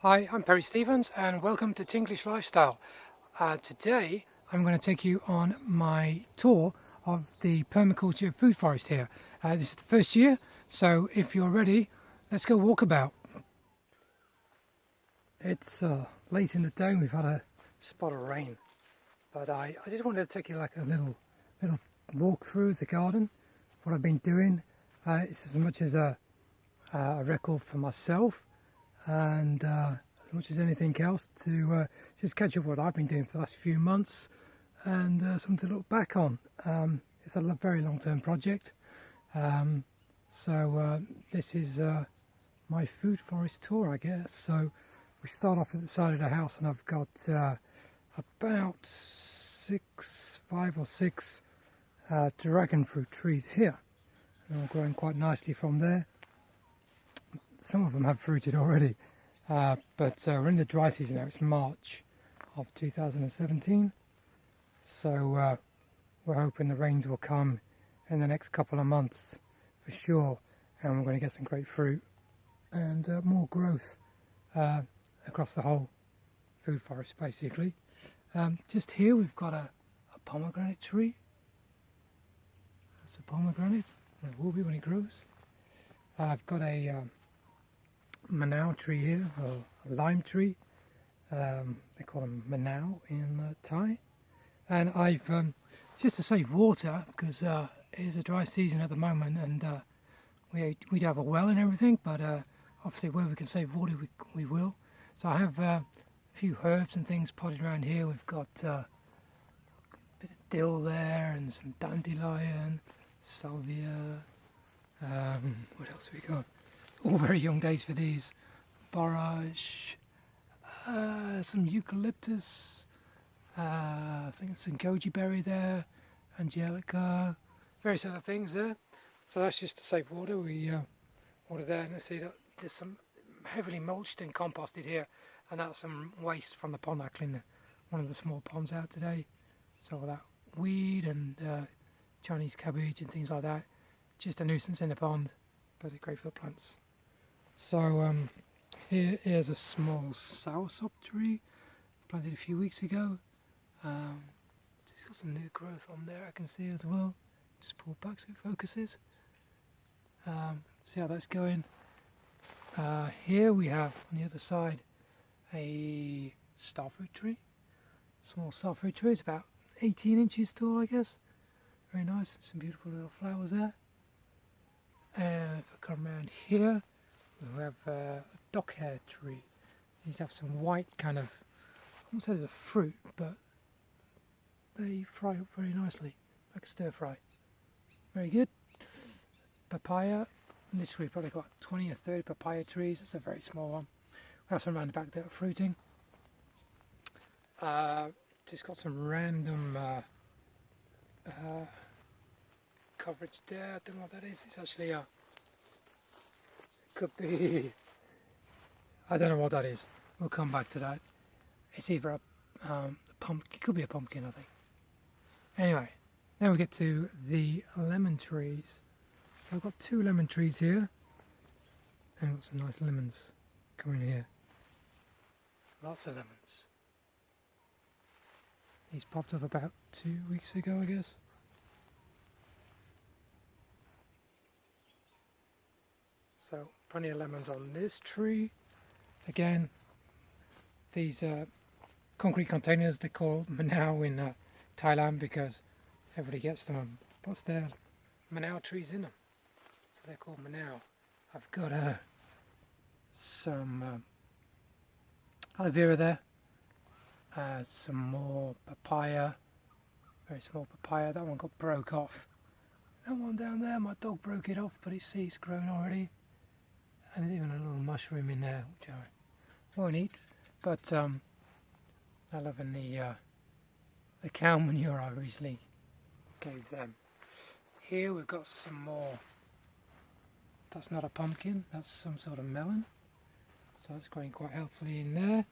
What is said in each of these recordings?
Hi, I'm Perry Stevens and welcome to Thinglish Lifestyle. Today I'm going to take you on my tour of the permaculture food forest here. This is the first year, so if you're ready, let's go walkabout. It's late in the day, we've had a spot of rain, but I just wanted to take you like a little walk through the garden, what I've been doing. It's as much as a record for myself and as much as anything else to just catch up what I've been doing for the last few months and something to look back on. It's a very long-term project, so this is my food forest tour, I guess. So we start off at the side of the house, and I've got about five or six dragon fruit trees here, and all growing quite nicely from there. Some of them have fruited already, but we're in the dry season now. It's March of 2017, so we're hoping the rains will come in the next couple of months for sure, and we're going to get some great fruit and more growth across the whole food forest basically. Just here we've got a pomegranate tree. That's a pomegranate, and it will be when it grows. I've got a Manao tree here, or a lime tree. They call them Manao in Thai. And I've, just to save water, because it is a dry season at the moment, and we have a well and everything, but obviously where we can save water, we will. So I have a few herbs and things potted around here. We've got a bit of dill there, and some dandelion, salvia. What else have we got? All very young days for these. Borage, some eucalyptus, I think some goji berry there, angelica, various other things there. So that's just to save water. We water there, and let's see that there's some heavily mulched and composted here, and that's some waste from the pond. I cleaned one of the small ponds out today, so all that weed and Chinese cabbage and things like that, just a nuisance in the pond, but they're great for the plants. So here's a small soursop tree planted a few weeks ago. It's got some new growth on there I can see as well. Just pull back so it focuses. See how that's going. Here we have on the other side a starfruit tree. Small starfruit tree, it's about 18 inches tall I guess. Very nice, some beautiful little flowers there. And if I come around here, we have a dock hair tree. These have some white kind of, I won't say the fruit, but they fry up very nicely, like a stir fry. Very good. Papaya. In this tree we've probably got 20 or 30 papaya trees. It's a very small one. We have some around the back that are fruiting. Just got some random coverage there. I don't know what that is. It's actually a could be, I don't know what that is. We'll come back to that. It's either a pumpkin, it could be a pumpkin I think. Anyway, then we get to the lemon trees. So I've got 2 lemon trees here, and got some nice lemons coming here. Lots of lemons. These popped up about 2 weeks ago I guess. So plenty of lemons on this tree. Again, these concrete containers they call Manao in Thailand because everybody gets them and puts their Manao trees in them. So they're called Manao. I've got some aloe vera there. Some more papaya. Very small papaya. That one got broke off. That one down there, my dog broke it off, but it's seeds grown already. And there's even a little mushroom in there, which I won't eat, but I love in the cow manure I recently gave them. Here we've got some more. That's not a pumpkin, that's some sort of melon. So that's growing quite healthily in there.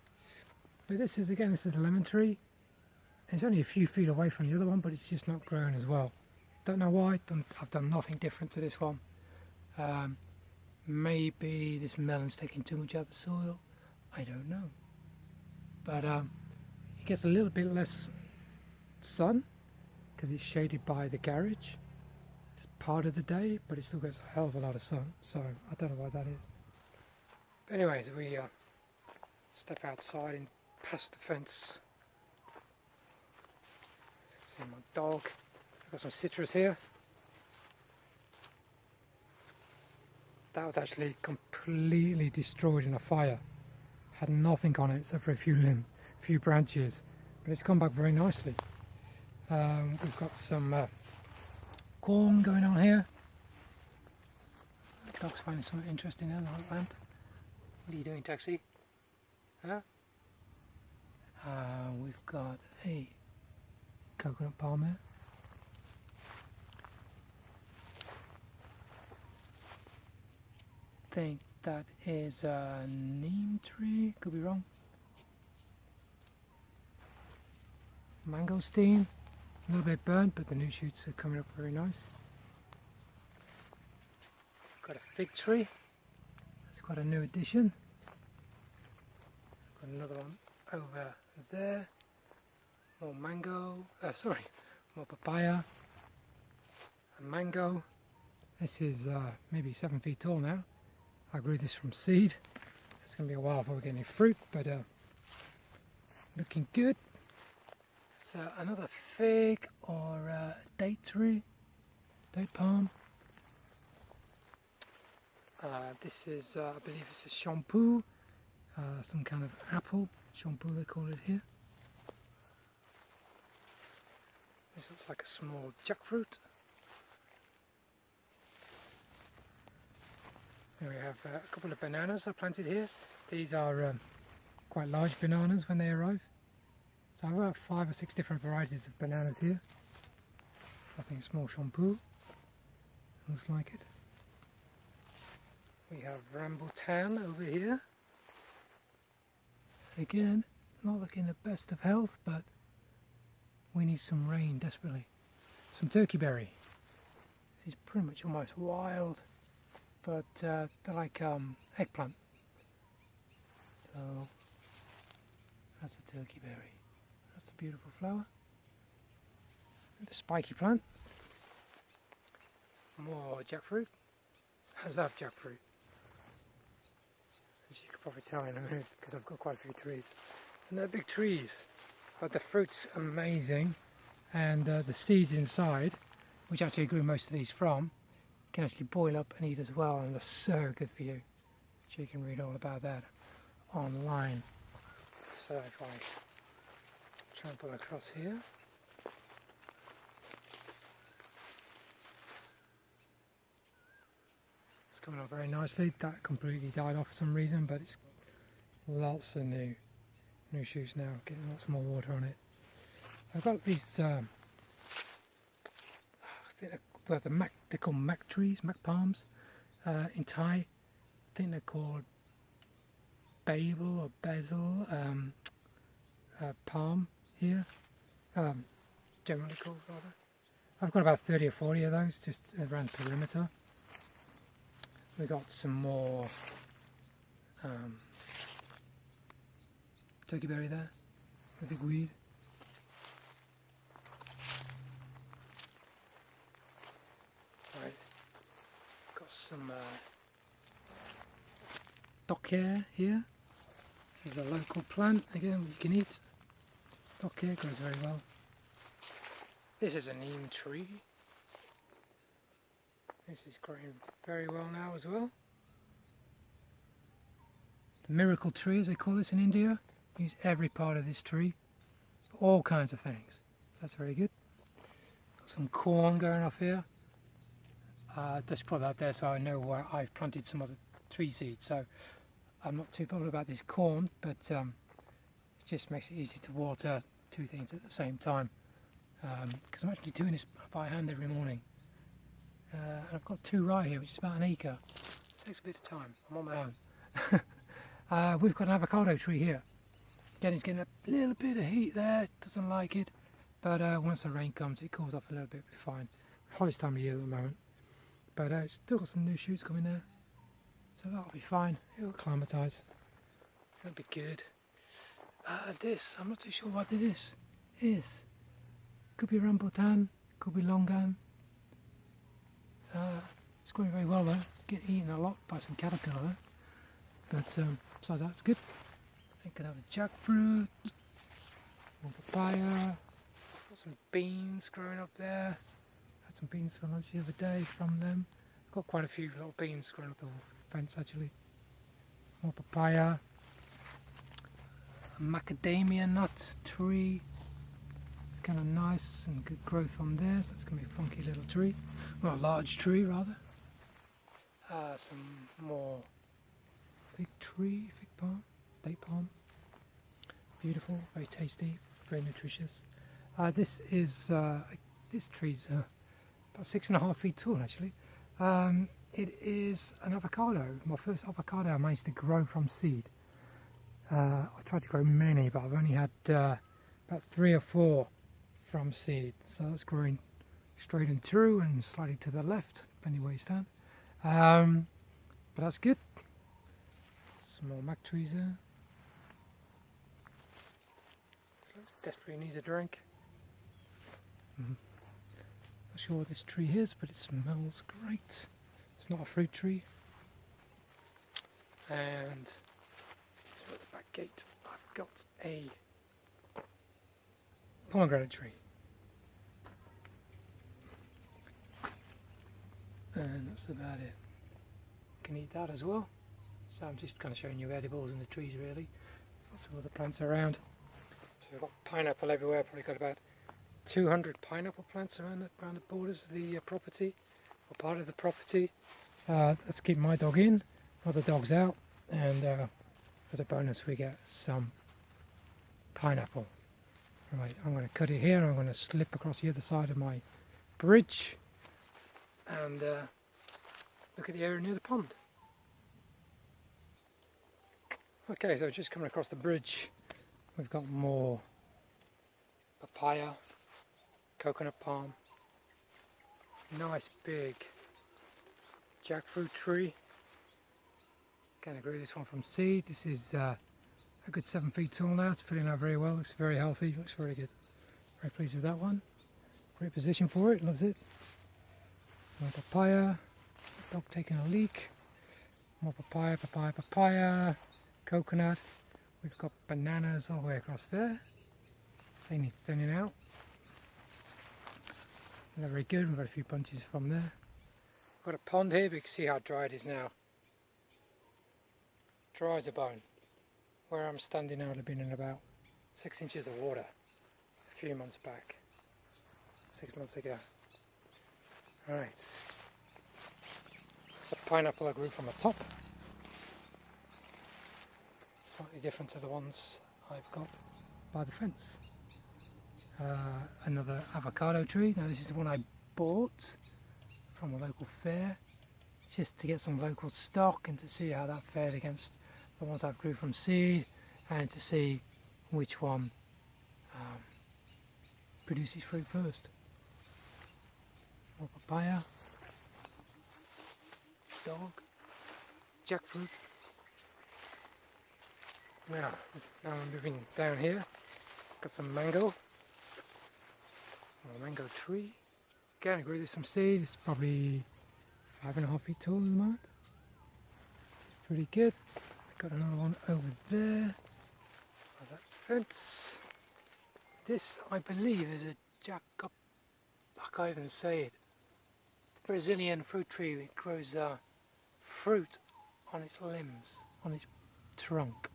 But this is a lemon tree. It's only a few feet away from the other one, but it's just not growing as well. Don't know why. I've done nothing different to this one. Maybe this melon's taking too much out of the soil. I don't know. But it gets a little bit less sun because it's shaded by the garage. It's part of the day, but it still gets a hell of a lot of sun, so I don't know why that is. But anyways, we step outside and past the fence. See my dog. I've got some citrus here. That was actually completely destroyed in a fire. Had nothing on it except for a few branches, but it's come back very nicely. We've got some corn going on here. The dog's finding something interesting there, like land. What are you doing, taxi? Huh? We've got a coconut palm there. I think that is a neem tree, could be wrong. Mangosteen, a little bit burnt, but the new shoots are coming up very nice. Got a fig tree, that's quite a new addition. Got another one over there. More mango, more papaya, a mango. This is maybe 7 feet tall now. I grew this from seed. It's going to be a while before we get any fruit, but looking good. So another fig or date tree, date palm. This is, I believe it's a shampoo, some kind of apple shampoo they call it here. This looks like a small jackfruit. There we have a couple of bananas I planted here. These are quite large bananas when they arrive. So I've got 5 or 6 different varieties of bananas here. I think small shampoo, looks like it. We have rambutan over here. Again, not looking the best of health, but we need some rain desperately. Some turkey berry. This is pretty much almost wild, but they're like eggplant. So that's a turkey berry. That's a beautiful flower. And a spiky plant. More jackfruit. I love jackfruit. As you can probably tell in a minute, because I've got quite a few trees. And they're big trees. But the fruit's amazing. And the seeds inside, which actually I grew most of these from, can actually boil up and eat as well, and they're so good for you. So you can read all about that online. So if I trample across here, it's coming up very nicely. That completely died off for some reason, but it's lots of new shoots now, getting lots more water on it. I've got these I think they're called mac trees, mac palms in Thai. I think they're called Babel or basil palm here, generally called rather. I've got about 30 or 40 of those just around the perimeter. We've got some more turkey berry there, a big weed. Right, got some docker here. This is a local plant, again, you can eat. Docker grows very well. This is a neem tree. This is growing very well now as well. The miracle tree, as they call this in India, use every part of this tree for all kinds of things. That's very good. Got some corn going off here. Just put that there so I know where I've planted some other tree seeds. So I'm not too bothered about this corn, but it just makes it easy to water 2 things at the same time. Because I'm actually doing this by hand every morning. And I've got 2 right here, which is about an acre. It takes a bit of time. I'm on my own. We've got an avocado tree here. Again, it's getting a little bit of heat there. It doesn't like it, but once the rain comes, it cools off a little bit. It'll be fine. Hottest time of year at the moment, but it's still got some new shoots coming there, so that'll be fine. It'll acclimatise. That'd be good. This, I'm not too sure what this is. Could be rambutan, could be longan. It's going very well though. It's getting eaten a lot by some caterpillar though. But besides that, it's good. I think another jackfruit, more papaya. Got some beans growing up there. Had some beans for lunch the other day from them. Got quite a few little beans growing up the fence actually. More papaya. A macadamia nut tree. It's kind of nice and good growth on there, so it's going to be a funky little tree. Well, a large tree rather. Some more fig tree, fig palm, date palm. Beautiful, very tasty, very nutritious. This tree's about 6.5 feet tall actually. It is an avocado, my first avocado I managed to grow from seed. I tried to grow many, but I've only had about 3 or 4 from seed. So that's growing straight and through and slightly to the left, depending where you stand. But that's good. Some more mac trees there. Looks desperately needs a drink. Not sure what this tree is, but it smells great. It's not a fruit tree. And through the back gate, I've got a pomegranate tree. And that's about it. Can eat that as well. So I'm just kind of showing you edibles in the trees really. Lots of other plants around. So we've got pineapple everywhere, probably got about 200 pineapple plants around the borders of the property, or part of the property. Let's keep my dog in, other dogs out, and as a bonus we get some pineapple. Right, I'm going to cut it here, I'm going to slip across the other side of my bridge and look at the area near the pond. Okay, so just coming across the bridge, we've got more papaya, coconut palm, nice big jackfruit tree. Again, I grew this one from seed. This is a good 7 feet tall now. It's filling out very well. Looks very healthy. Looks very good. Very pleased with that one. Great position for it. Loves it. More papaya. Dog taking a leak. More papaya, papaya, papaya. Coconut. We've got bananas all the way across there. Thinning out. They're very good. We've got a few bunches from there. We've got a pond here, but you can see how dry it is now. Dry as a bone. Where I'm standing now would have been in about 6 inches of water a few months back. 6 months ago. Alright. It's a pineapple I grew from the top. Slightly different to the ones I've got by the fence. Another avocado tree. Now this is the one I bought from a local fair, just to get some local stock and to see how that fared against the ones I grew from seed, and to see which one produces fruit first. More papaya, dog, jackfruit. Now I'm moving down here. Got some mango. A mango tree. Again, I grew this from seed. It's probably 5.5 feet tall at the moment. Pretty good. Got another one over there. Oh, that's the fence. This, I believe, is a I can't even say it. Brazilian fruit tree. It grows fruit on its limbs, on its trunk.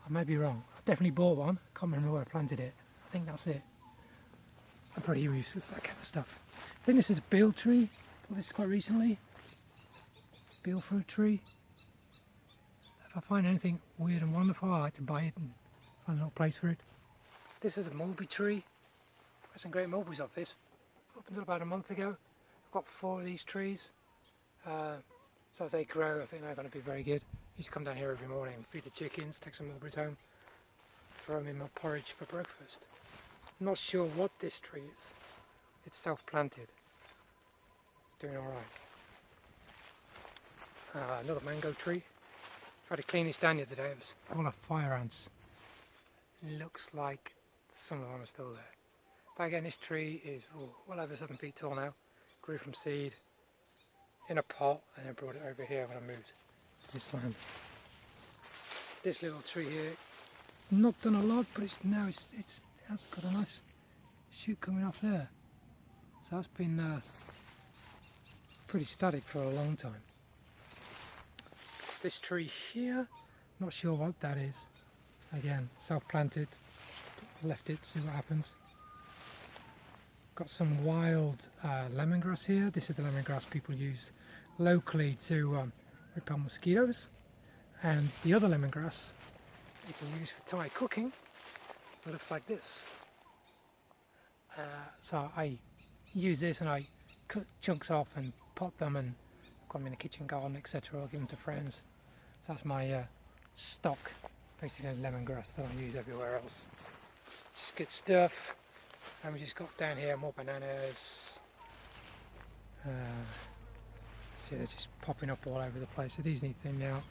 I may be wrong. I definitely bought one. Can't remember where I planted it. I think that's it. I'm pretty used to that kind of stuff. I think this is a beel tree. Bought this quite recently. Beel fruit tree. If I find anything weird and wonderful, I like to buy it and find a little place for it. This is a mulberry tree. Got some great mulberries off this. Up until about a month ago. I've got 4 of these trees. So as they grow, I think they're going to be very good. I used to come down here every morning, feed the chickens, take some mulberries home, throw them in my porridge for breakfast. I'm not sure what this tree is. It's self-planted. It's doing alright. Another mango tree. Tried to clean this down the other day. It was full of fire ants. It looks like some of them are still there. But again, this tree is well over 7 feet tall now. Grew from seed in a pot and then brought it over here when I moved to this land. This little tree here, not done a lot, but it has got a nice shoot coming off there. So that's been pretty static for a long time. This tree here, not sure what that is. Again, self-planted, left it, see what happens. Got some wild lemongrass here. This is the lemongrass people use locally to repel mosquitoes. And the other lemongrass you can use for Thai cooking. It looks like this. So I use this and I cut chunks off and pot them and got them in the kitchen garden, etc. I'll give them to friends. So that's my stock, basically lemongrass that I use everywhere else. Just good stuff. And we just got down here more bananas. See, they're just popping up all over the place. So these need thinning out.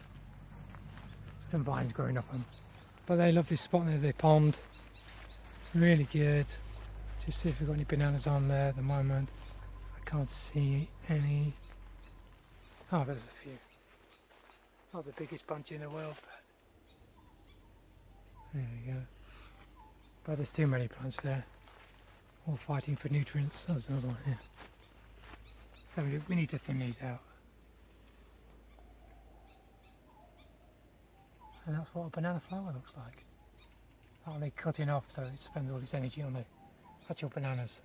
Some vines growing up them. But they love this spot near the pond. Really good. Just see if we've got any bananas on there at the moment. I can't see any. Oh, there's a few. Not the biggest bunch in the world, but there we go. But there's too many plants there, all fighting for nutrients. Oh, there's another one here. So we need to thin these out. And that's what a banana flower looks like. Only cutting off so it spends all its energy on the actual bananas.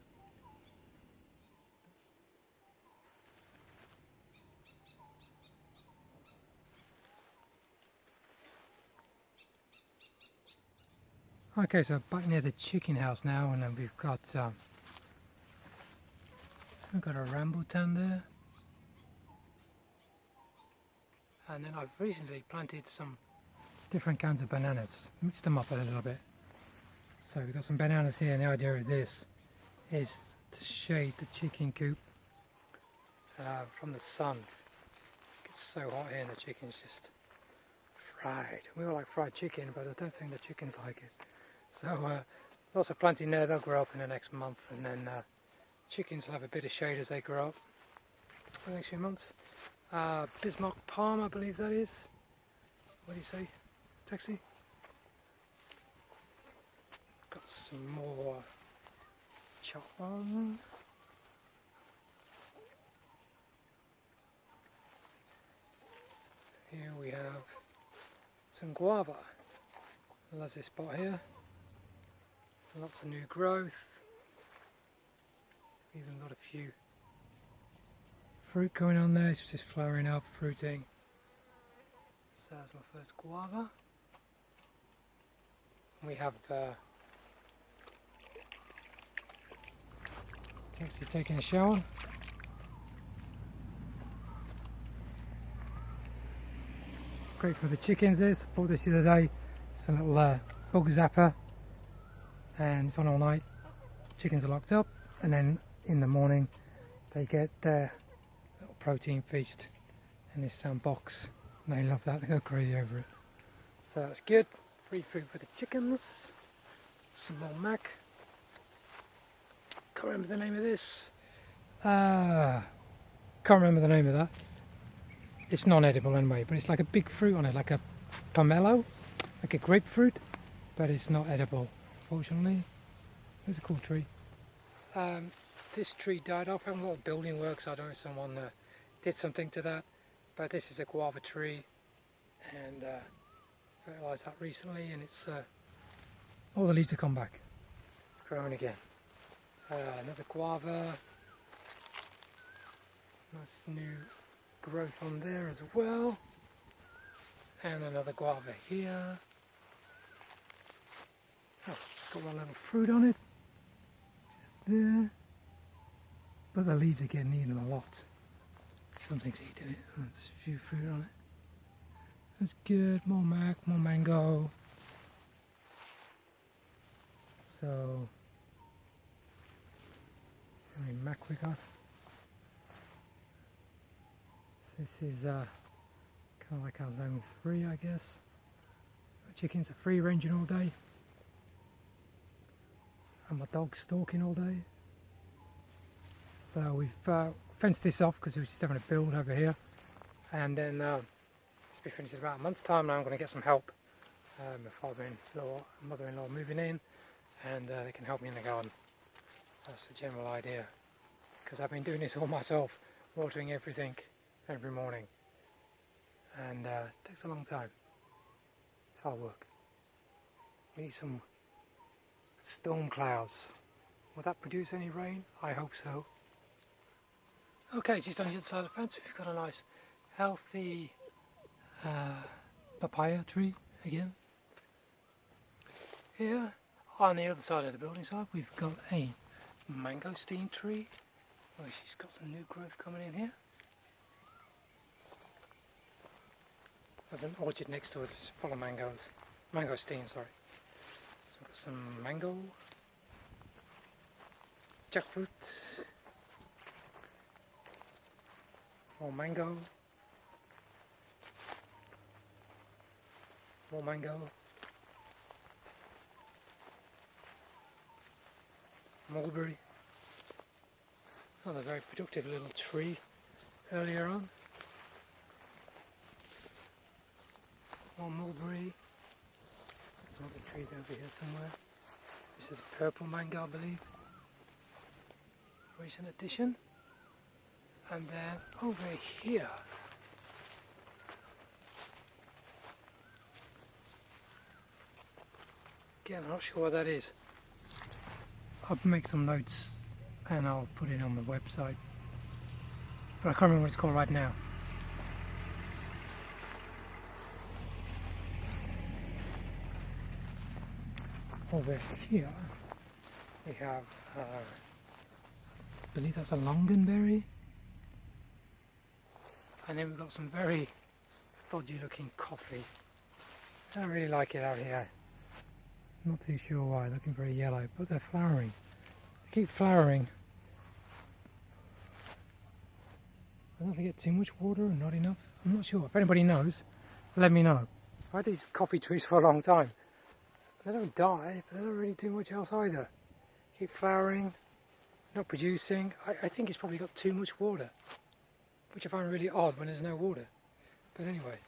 Okay, so back near the chicken house now, and then we've got a rambutan there, and then I've recently planted some different kinds of bananas, mixed them up a little bit. So we've got some bananas here, and the idea of this is to shade the chicken coop from the sun. It gets so hot here and the chicken's just fried. We all like fried chicken, but I don't think the chickens like it. So lots of planting there. They'll grow up in the next month, and then chickens will have a bit of shade as they grow up for the next few months. Bismarck palm, I believe that is. What do you say, taxi? Got some more chop on. Here we have some guava. There's this spot here. Lots of new growth. Even got a few fruit going on there. It's just flowering up, fruiting. So that's my first guava. We have Taxi taking a shower. Great for the chickens this. Bought this the other day. It's a little bug zapper, and it's on all night. Chickens are locked up, and then in the morning they get their little protein feast in this box, and they love that. They go crazy over it. So that's good. Free food for the chickens. Some more mac. Can't remember the name of this. Can't remember the name of that. It's non-edible anyway, but it's like a big fruit on it, like a pomelo, like a grapefruit, but it's not edible, fortunately. It's a cool tree. This tree died off. Having a lot of building work, so I don't know if someone did something to that. But this is a guava tree, and fertilised that recently, and it's all the leaves have come back, growing again. Another guava, nice new growth on there as well, and another guava here. Oh, got one little fruit on it, just there, but the leaves are getting eaten a lot. Something's eating it. There's a few fruit on it. That's good. More mac, more mango. So, how many mac we got? This is Kind of like our zone 3, I guess. The chickens are free ranging all day. And my dog's stalking all day. So we've fenced this off because we were just having a build over here. And then it's be finished in about a month's time. Now I'm going to get some help. My father-in-law and mother-in-law moving in, and they can help me in the garden. That's the general idea. Because I've been doing this all myself, watering everything every morning. And it takes a long time. It's hard work. We need some storm clouds. Will that produce any rain? I hope so. Okay, just on the other side of the fence we've got a nice healthy papaya tree again. Here on the other side of the building side we've got a mangosteen tree. Oh, she's got some new growth coming in here. There's an orchard next to it, it's full of mangoes. Mangosteen, sorry. So we've got some mango, jackfruit, more mango, more mango, mulberry. Another very productive little tree earlier on. More mulberry. Some other trees over here somewhere. This is a purple mango, I believe. Recent addition. And then over here, again, I'm not sure what that is. I'll make some notes and I'll put it on the website. But I can't remember what it's called right now. Over here we have, I believe that's a longanberry. And then we've got some very dodgy looking coffee. I don't really like it out here. Not too sure why, looking very yellow, but they're flowering. They keep flowering. I don't know if they get too much water or not enough. I'm not sure. If anybody knows, let me know. I've had these coffee trees for a long time. They don't die, but they don't really do much else either. Keep flowering, not producing. I think it's probably got too much water, which I find really odd when there's no water. But anyway,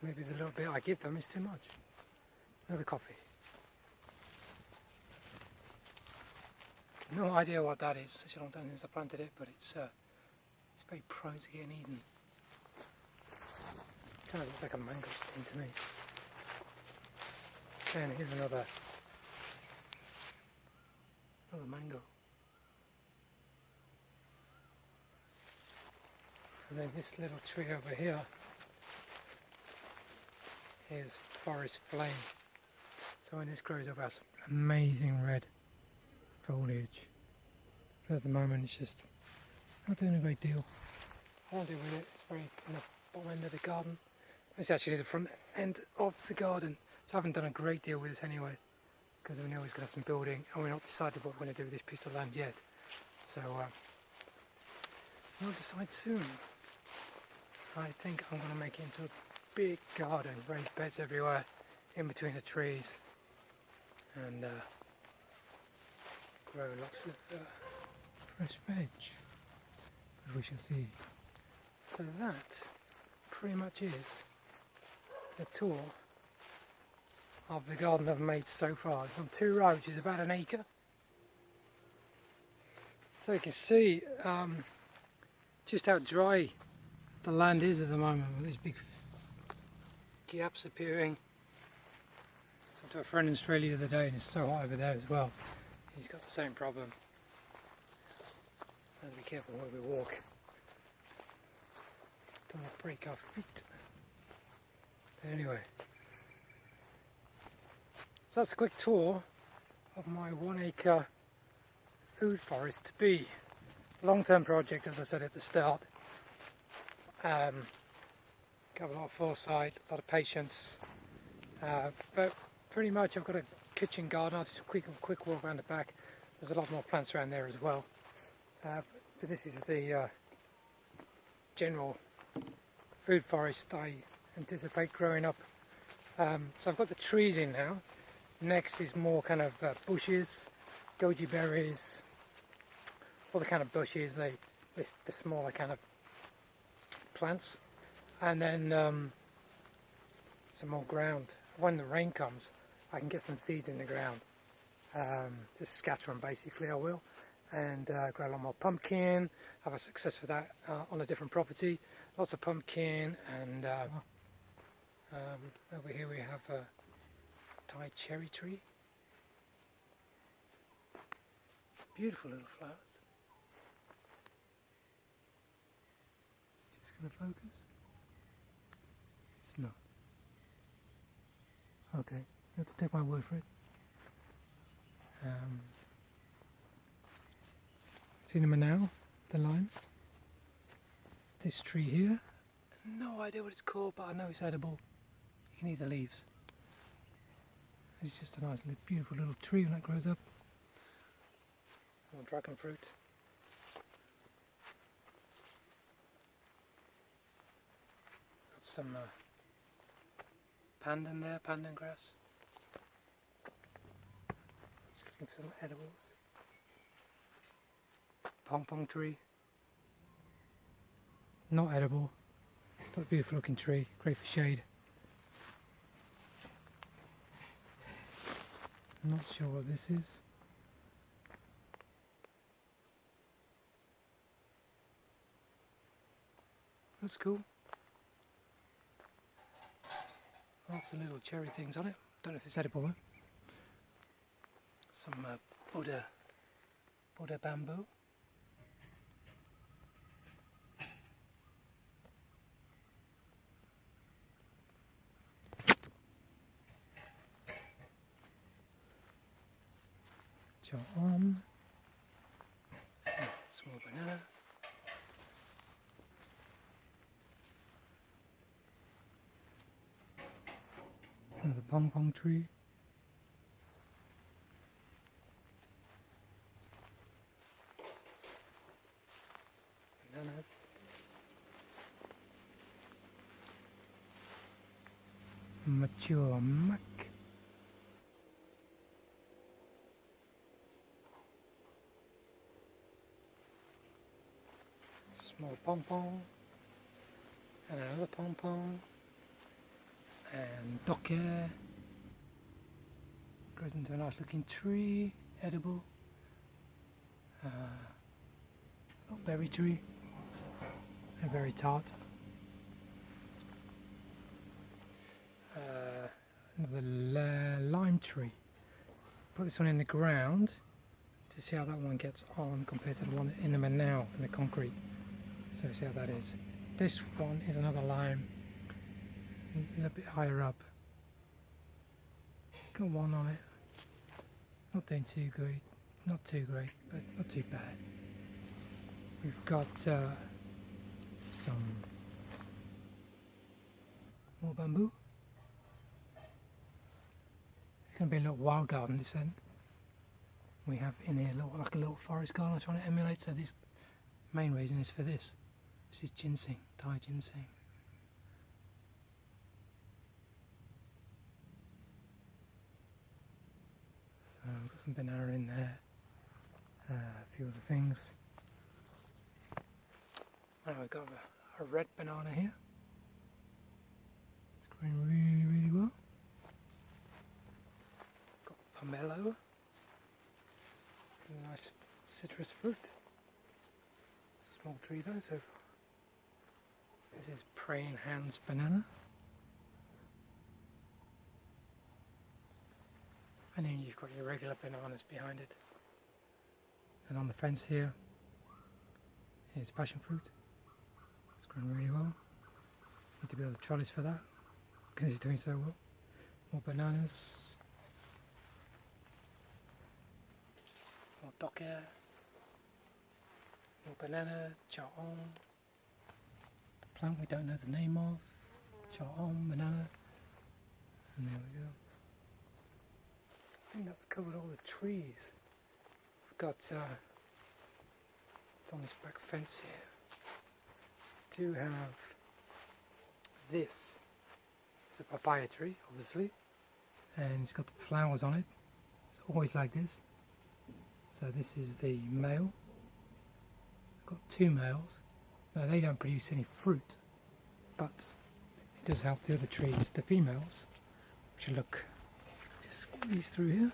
maybe the little bit I give them is too much. Another coffee. No idea what that is. Such a long time since I planted it, but it's very prone to getting eaten. Kind of looks like a mangosteen to me. And here's another mango. And then this little tree over here is forest flame. So when this grows up, it has amazing red foliage. But at the moment it's just not doing a great deal. I don't do with it, it's very in the bottom end of the garden. It's actually the front end of the garden. So I haven't done a great deal with this anyway, because we know we're going to have some building and we're not decided what we're going to do with this piece of land yet. So we'll decide soon. I think I'm going to make it into a big garden, raised beds everywhere, in between the trees, and grow lots of fresh veg, as we shall see. So that pretty much is the tour of the garden I've made so far. It's on 2 rows, which is about an acre. So you can see just how dry the land is at the moment, with these big gaps appearing. I talked to a friend in Australia the other day, and it's so hot over there as well. He's got the same problem. Have to be careful where we walk. Don't want to break our feet. But anyway, so that's a quick tour of my 1 acre food forest to be. Long-term project, as I said at the start. Got a lot of foresight, a lot of patience, but pretty much I've got a kitchen garden. I'll just quick walk around the back. There's a lot more plants around there as well, but this is the general food forest I anticipate growing up. So I've got the trees in now. Next is more kind of bushes, goji berries, all the kind of bushes, the smaller kind of plants, and then some more ground. When the rain comes, I can get some seeds in the ground. Just scatter them basically, I will, and grow a lot more pumpkin. Have a success with that on a different property. Lots of pumpkin, and over here we have a Thai cherry tree. Beautiful little flowers. It's just going to focus. It's not. Okay, you have to take my word for it. See them now, the limes. This tree here, no idea what it's called, but I know it's edible. You can eat the leaves. It's just a nice, beautiful little tree when it grows up. Or dragon fruit. Got some pandan there, pandan grass. Just looking for some edibles. Pong tree. Not edible, but a beautiful looking tree, great for shade. I'm not sure what this is. That's cool. Lots of little cherry things on it. Don't know if it's edible though. Some Buddha bamboo. Small banana. Another pong tree. Bananas. Mature mac. Small pong, and another pong, and docker. Grows into a nice looking tree, edible. Little berry tree, and very tart. Another lime tree. Put this one in the ground to see how that one gets on compared to the one in the manau in the concrete. So see how that is. This one is another lime. It's a little bit higher up. Got one on it. Not doing too good. Not too great, but not too bad. We've got some more bamboo. It's going to be a little wild garden this end. We have in here like a little forest garden I'm trying to emulate. So this main reason is for this. This is ginseng, Thai ginseng. So I've got some banana in there, a few other things. Now we've got a red banana here. It's growing really well. Got pomelo, nice citrus fruit. Small tree though so far. This is praying hands banana. And then you've got your regular bananas behind it. And on the fence here is passion fruit. It's growing really well. Need to build the trellis for that because it's doing so well. More bananas. More docker. More banana, chaon. The plant we don't know the name of. Chaon, banana. And there we go. I think that's covered all the trees. We've got it's on this back fence here. Do have this is a papaya tree, obviously, and it's got the flowers on it. It's always like this. So this is the male. I've got two males. Now they don't produce any fruit, but it does help the other trees, the females, which look, just squeeze through here.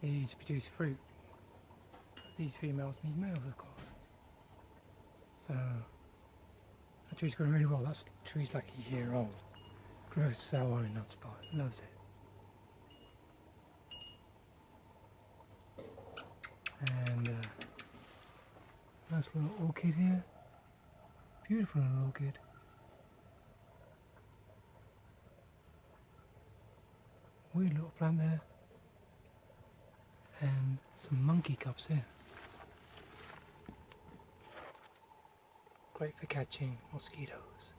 These produce fruit. These females need males, of course. So that tree's growing really well. That tree's like a year old. Grows so well in that spot. Loves it. And nice little orchid here. Beautiful little orchid. Weird little plant there. And some monkey cups here. Great for catching mosquitoes.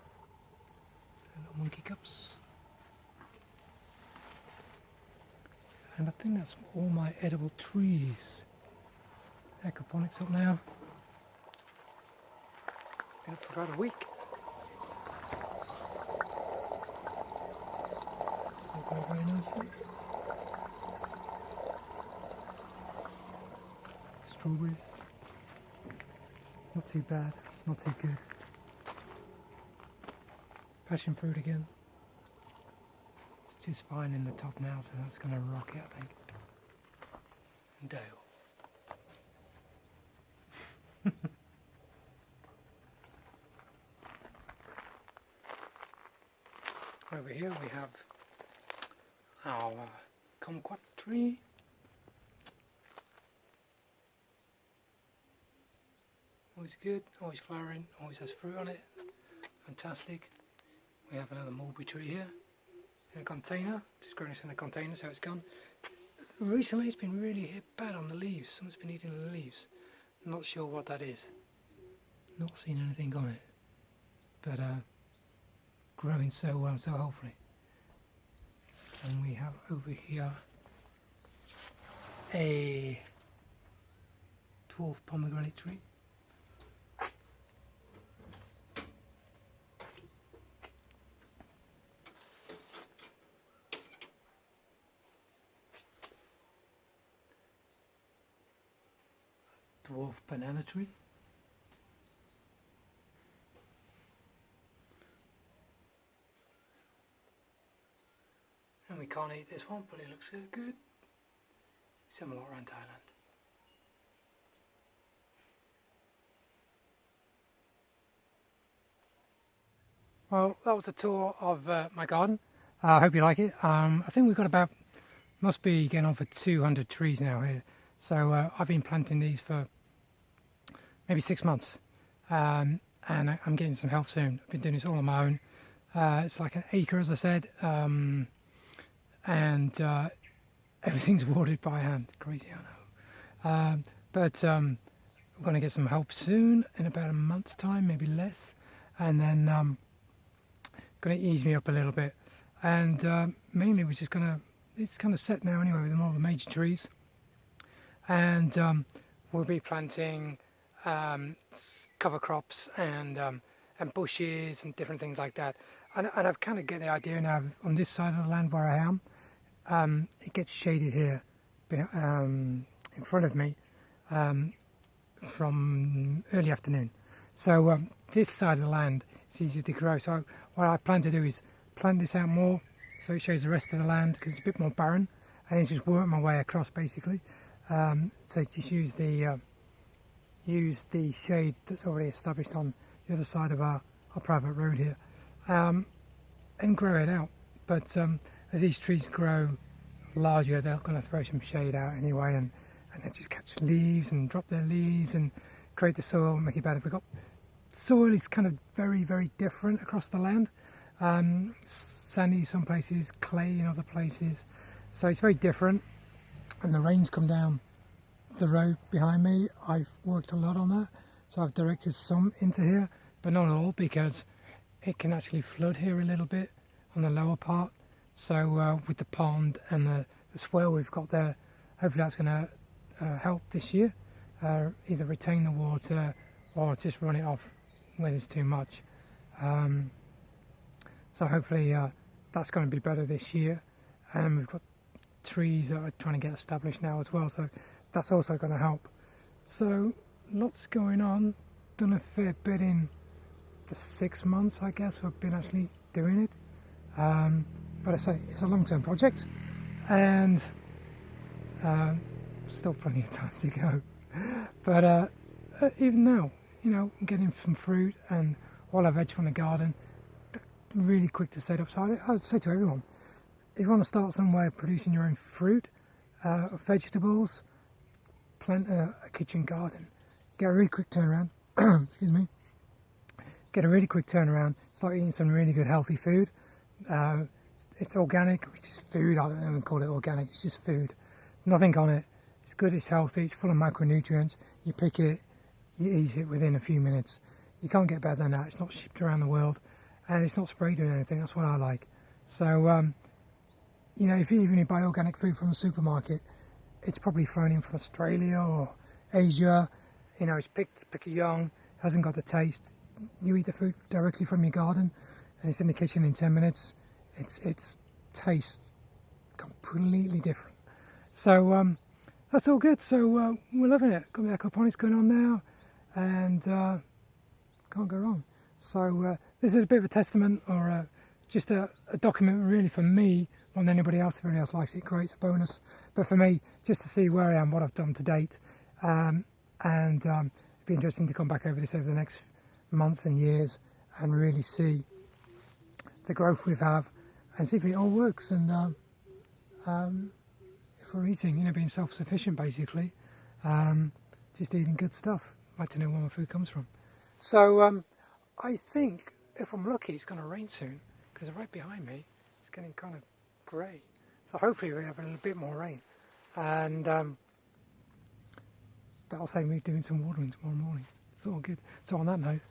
Little monkey cups. And I think that's all my edible trees. Aquaponics up now. Been up for about a week. All going very nicely. Strawberries. Not too bad, not too good. Passion fruit again. Which is fine in the top now, so that's going to rock it, I think. And Dale. Over here we have our kumquat tree. Always good, always flowering, always has fruit on it. Fantastic. We have another mulberry tree here in a container. Just growing this in a container, so it's gone. Recently it's been really hit bad on the leaves. Someone's been eating the leaves. Not sure what that is. Not seen anything on it. But growing so well, so healthily. And we have over here a dwarf pomegranate tree. Dwarf banana tree. And we can't eat this one, but it looks good. Similar around Thailand. Well, that was the tour of my garden. I hope you like it. I think we've got about, must be getting on for 200 trees now here. So I've been planting these for maybe 6 months. And I'm getting some help soon. I've been doing this all on my own. It's like an acre, as I said. And everything's watered by hand. Crazy, I know. But we're going to get some help soon, in about a month's time, maybe less, and then going to ease me up a little bit. And mainly we're just going to, it's kind of set now anyway with all the major trees, and we'll be planting cover crops and bushes and different things like that. And I've kind of get the idea now on this side of the land where I am. It gets shaded here in front of me from early afternoon. So this side of the land is easier to grow. So what I plan to do is plant this out more so it shows the rest of the land because it's a bit more barren, and then just work my way across basically. So just use the shade that's already established on the other side of our private road here, and grow it out. But as these trees grow larger, they're going to throw some shade out anyway, and then just catch leaves and drop their leaves and create the soil and make it better. We've got soil is kind of very, very different across the land. Sandy some places, clay in other places. So it's very different. And the rains come down the road behind me. I've worked a lot on that. So I've directed some into here, but not all, because it can actually flood here a little bit on the lower part. So with the pond and the swell we've got there, hopefully that's going to help this year, either retain the water or just run it off when it's too much. So hopefully that's going to be better this year, and we've got trees that are trying to get established now as well, so that's also going to help. So lots going on. Done a fair bit in the 6 months, I guess, I've been actually doing it. But I say it's a long-term project, and still plenty of time to go. But even now, you know, I'm getting some fruit and all our veg from the garden. Really quick to set up. So I'd say to everyone, if you want to start somewhere producing your own fruit, vegetables, plant a kitchen garden. Get a really quick turnaround. Excuse me. Get a really quick turnaround. Start eating some really good healthy food. It's organic, which is food. I don't even call it organic. It's just food. Nothing on it. It's good. It's healthy. It's full of macronutrients. You pick it, you eat it within a few minutes. You can't get better than that. It's not shipped around the world, and it's not sprayed with anything. That's what I like. So, you know, if you buy organic food from the supermarket, it's probably thrown in from Australia or Asia. You know, it's picked young, hasn't got the taste. You eat the food directly from your garden, and it's in the kitchen in 10 minutes. It's tastes completely different. So that's all good. So we're loving it. Got the aquaponics going on now, and can't go wrong. So this is a bit of a testament, or just a document really for me, more than anybody else. If anybody else likes it, great, it's a bonus. But for me, just to see where I am, what I've done to date, and it'd be interesting to come back over this over the next months and years and really see the growth we have and see if it all works, and if we're eating, you know, being self-sufficient basically, just eating good stuff. I'd like to know where my food comes from. So I think if I'm lucky it's going to rain soon, because right behind me it's getting kind of grey, so hopefully we have a little bit more rain, and that'll save me doing some watering tomorrow morning. It's all good. So on that note,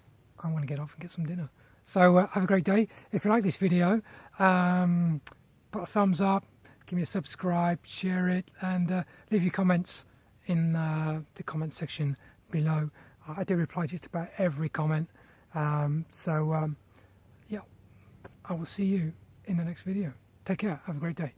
I'm going to get off and get some dinner. So have a great day. If you like this video, put a thumbs up, give me a subscribe, share it, and leave your comments in the comment section below. I do reply just about every comment. Yeah, I will see you in the next video. Take care. Have a great day.